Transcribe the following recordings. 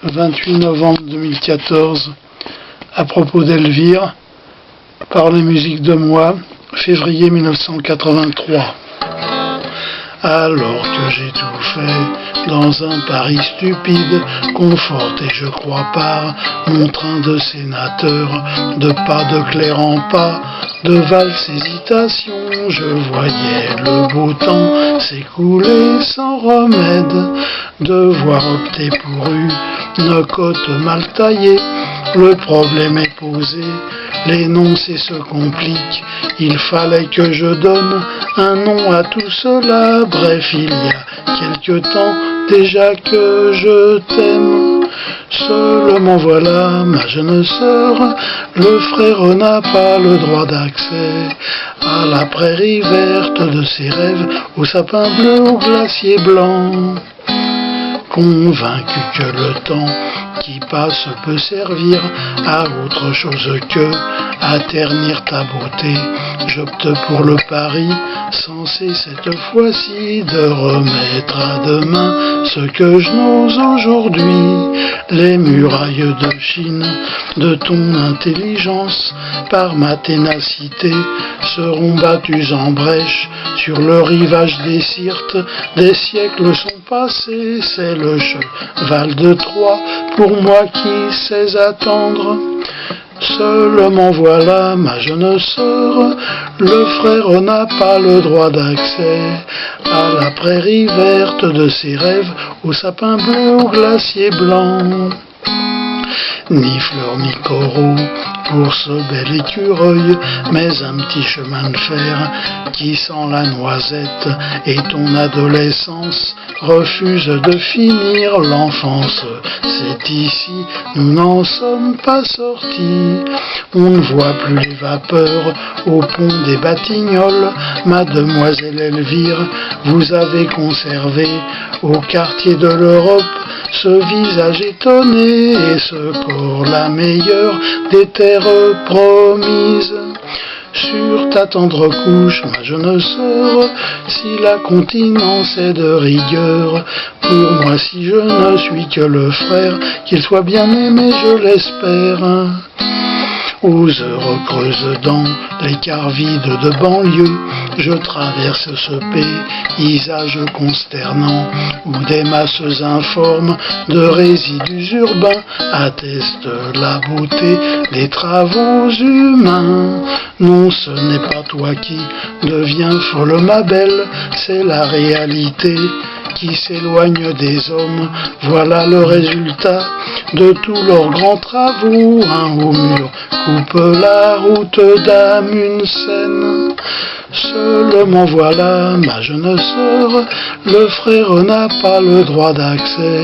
28 novembre 2014, à propos d'Elvire, par les musiques de moi, février 1983. Alors que j'ai tout fait dans un pari stupide, conforté je crois par mon train de sénateur, de pas de clair en pas, de valse hésitation, je voyais le beau temps s'écouler sans remède, devoir opter pour une cote mal taillée, le problème est posé, l'énoncé se complique, il fallait que je donne un nom à tout cela, bref il y a quelque temps déjà que je t'aime. Seulement voilà, ma jeune sœur, le frère n'a pas le droit d'accès à la prairie verte de ses rêves, au sapin bleu, au glacier blanc. Convaincu que le temps qui passe peut servir à autre chose que à ternir ta beauté, j'opte pour le pari, censé cette fois-ci de remettre à demain ce que je n'ose aujourd'hui. Les murailles de Chine de ton intelligence, par ma ténacité, seront battues en brèche sur le rivage des Syrtes. Des siècles sont passés, c'est le cheval de Troie pour moi qui sais attendre. Seulement voilà, ma jeune sœur, le frère n'a pas le droit d'accès à la prairie verte de ses rêves, au sapin bleu, au glacier blanc. Ni fleurs ni coraux pour ce bel écureuil, mais un petit chemin de fer qui sent la noisette, et ton adolescence refuse de finir l'enfance. C'est ici, nous n'en sommes pas sortis, on ne voit plus les vapeurs au pont des Batignolles. Mademoiselle Elvire, vous avez conservé au quartier de l'Europe ce visage étonné et ce corps la meilleure des terres promises. Sur ta tendre couche, ma jeune sœur, si la continence est de rigueur, pour moi si je ne suis que le frère, qu'il soit bien aimé, je l'espère. Aux heures creuses dans l'écart vide de banlieue, je traverse ce paysage consternant où des masses informes de résidus urbains attestent la beauté des travaux humains. Non, ce n'est pas toi qui deviens folle, ma belle, c'est la réalité qui s'éloigne des hommes. Voilà le résultat de tous leurs grands travaux. Un haut mur coupe la route d'Amundsen. Seulement voilà, ma jeune sœur, le frère n'a pas le droit d'accès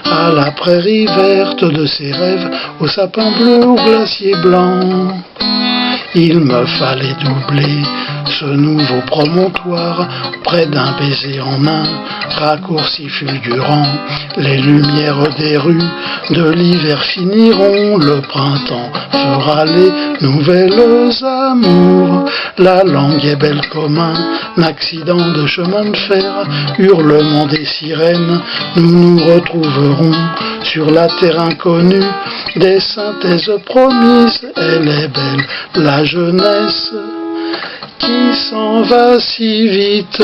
à la prairie verte de ses rêves, au sapin bleu, au glacier blanc. Il me fallait doubler ce nouveau promontoire près d'un baiser en un raccourci fulgurant. Les lumières des rues de l'hiver finiront, le printemps fera les nouvelles amours. La langue est belle comme un accident de chemin de fer, hurlement des sirènes, nous nous retrouverons sur la terre inconnue des synthèses promises. Elle est belle, la jeunesse qui s'en va si vite.